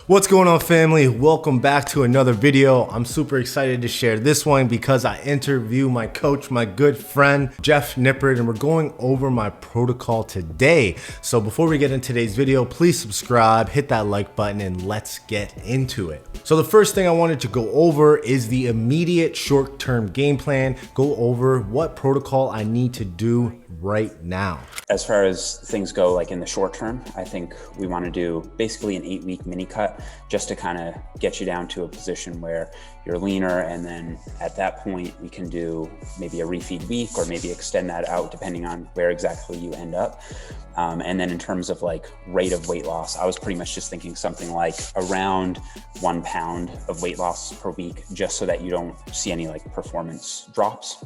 What's going on, family? Welcome back to another video. I'm super excited to share this one because I interview my coach, my good friend, Jeff Nippard, and we're going over my protocol today. So before we get into today's video, please subscribe, hit that like button, and let's get into it. So the first thing I wanted to go over is the immediate short-term game plan, go over what protocol I need to do right now. As far as things go, like in the short term, I think we want to do basically an 8-week mini cut just to kind of get you down to a position where you're leaner. And then at that point, we can do maybe a refeed week or maybe extend that out depending on where exactly you end up. And then in terms of like rate of weight loss, I was pretty much just thinking something like around 1 pound of weight loss per week, just so that you don't see any like performance drops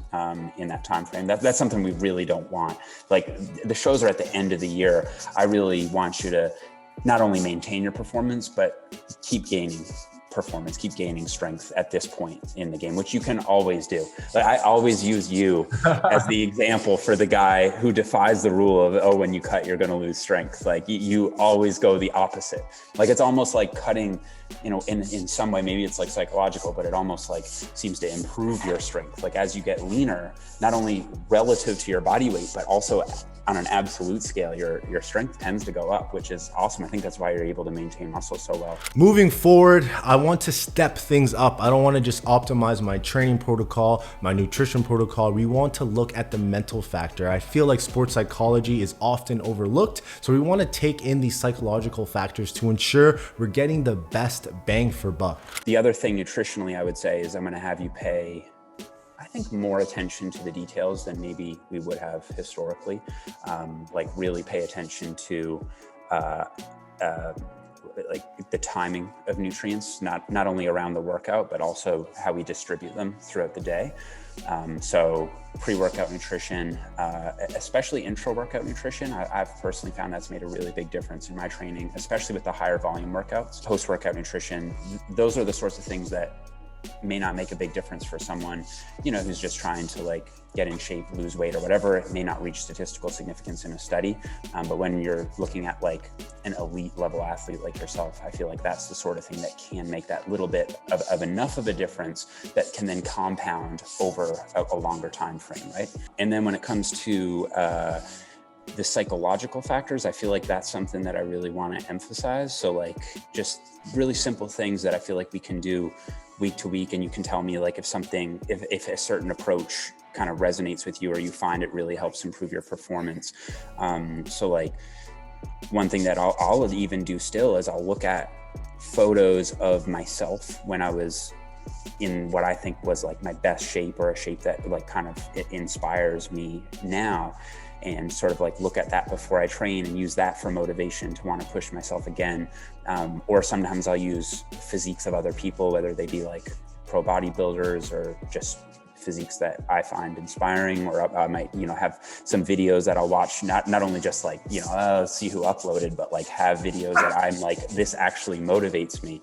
in that time frame. That's something we really don't want. Like the shows are at the end of the year. I really want you to not only maintain your performance, but keep gaining performance, keep gaining strength at this point in the game, which you can always do. Like I always use you as the example for the guy who defies the rule of, oh, when you cut, you're going to lose strength. Like you always go the opposite. Like it's almost like cutting, you know, in some way, maybe it's like psychological, but it almost like seems to improve your strength. Like as you get leaner, not only relative to your body weight, but also on an absolute scale, your strength tends to go up, which is awesome. I think that's why you're able to maintain muscle so well. Moving forward, I want to step things up. I don't want to just optimize my training protocol, my nutrition protocol. We want to look at the mental factor. I feel like sports psychology is often overlooked, so we want to take in these psychological factors to ensure we're getting the best bang for buck. The other thing nutritionally, I would say, is I'm going to have you pay, I think, more attention to the details than maybe we would have historically. Like really pay attention to like the timing of nutrients, not only around the workout, but also how we distribute them throughout the day. So pre-workout nutrition, especially intra-workout nutrition, I've personally found that's made a really big difference in my training, especially with the higher volume workouts. Post-workout nutrition, those are the sorts of things that may not make a big difference for someone, you know, who's just trying to like get in shape, lose weight or whatever. It may not reach statistical significance in a study. But when you're looking at like an elite level athlete like yourself, I feel like that's the sort of thing that can make that little bit of enough of a difference that can then compound over a longer time frame, right? And then when it comes to the psychological factors, I feel like that's something that I really want to emphasize. So like just really simple things that I feel like we can do week to week, and you can tell me like if a certain approach kind of resonates with you or you find it really helps improve your performance. So like one thing that I'll even do still is I'll look at photos of myself when I was in what I think was like my best shape, or a shape that like kind of it inspires me now, and sort of like look at that before I train and use that for motivation to want to push myself again. Or sometimes I'll use physiques of other people, whether they be like pro bodybuilders or just physiques that I find inspiring, or I might, you know, have some videos that I'll watch, not only just like, you know, see who uploaded, but like have videos that I'm like, this actually motivates me,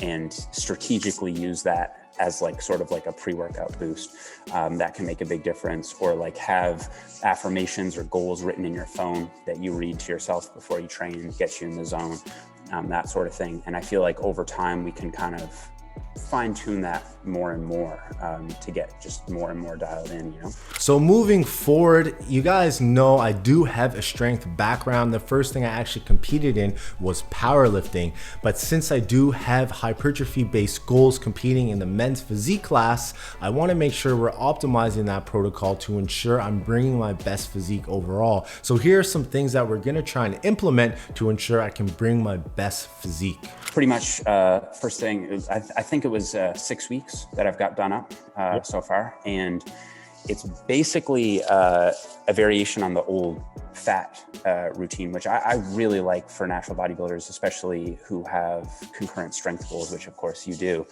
and strategically use that as like sort of like a pre-workout boost that can make a big difference. Or like have affirmations or goals written in your phone that you read to yourself before you train and get you in the zone, that sort of thing. And I feel like over time we can kind of fine tune that more and more to get just more and more dialed in, you know? So moving forward, you guys know I do have a strength background. The first thing I actually competed in was powerlifting, but since I do have hypertrophy based goals competing in the men's physique class, I want to make sure we're optimizing that protocol to ensure I'm bringing my best physique overall. So here are some things that we're going to try and implement to ensure I can bring my best physique. Pretty much first thing, I think it was 6 weeks that I've got done up so far. And it's basically a variation on the old fat routine, which I really like for natural bodybuilders, especially who have concurrent strength goals, which of course you do.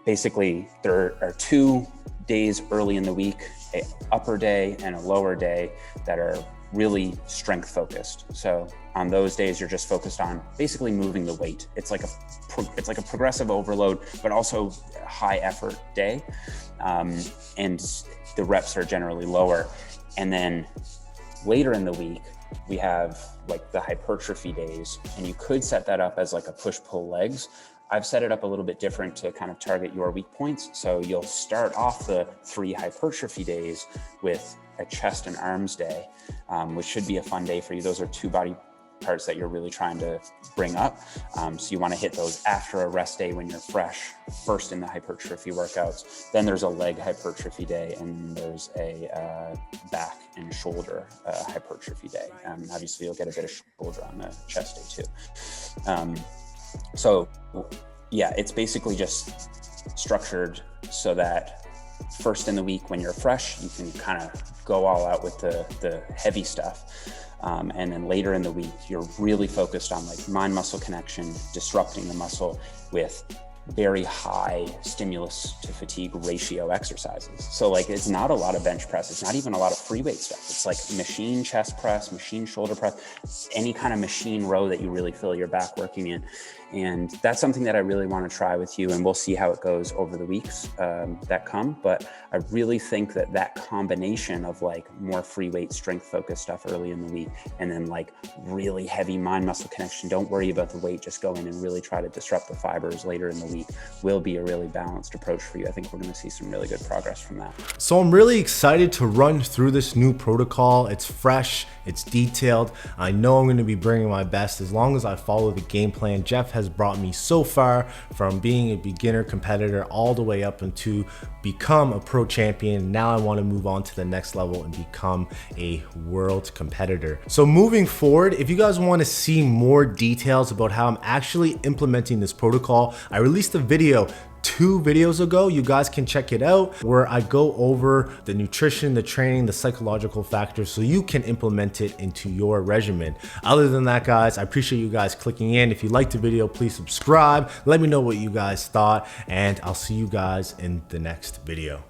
Basically, there are 2 days early in the week, an upper day and a lower day, that are really strength focused. So on those days, you're just focused on basically moving the weight. It's like a progressive overload, but also a high effort day. And the reps are generally lower. And then Later in the week, we have like the hypertrophy days, and you could set that up as like a push-pull legs. I've set it up a little bit different to kind of target your weak points. So you'll start off the 3 hypertrophy days with a chest and arms day, which should be a fun day for you. Those are 2 body parts that you're really trying to bring up. So you want to hit those after a rest day when you're fresh, first in the hypertrophy workouts. Then there's a leg hypertrophy day, and there's a back and shoulder hypertrophy day. Obviously you'll get a bit of shoulder on the chest day too. So yeah, it's basically just structured so that first in the week when you're fresh, you can kind of go all out with the heavy stuff. And then later in the week, you're really focused on like mind muscle connection, disrupting the muscle with very high stimulus to fatigue ratio exercises. So like, it's not a lot of bench press. It's not even a lot of free weight stuff. It's like machine chest press, machine shoulder press, any kind of machine row that you really feel your back working in. And that's something that I really want to try with you, and we'll see how it goes over the weeks that come. But I really think that that combination of like more free weight, strength focused stuff early in the week, and then like really heavy mind muscle connection, don't worry about the weight, just go in and really try to disrupt the fibers later in the week, will be a really balanced approach for you. I think we're going to see some really good progress from that. So I'm really excited to run through this new protocol. It's fresh, it's detailed. I know I'm going to be bringing my best as long as I follow the game plan. Jeff has brought me so far from being a beginner competitor all the way up into become a pro champion. Now I want to move on to the next level and become a world competitor. So moving forward, if you guys want to see more details about how I'm actually implementing this protocol, I released a video 2 videos ago. You guys can check it out, where I go over the nutrition, the training, the psychological factors, so you can implement it into your regimen. Other than that, guys, I appreciate you guys clicking in. If you liked the video, please subscribe. Let me know what you guys thought, and I'll see you guys in the next video.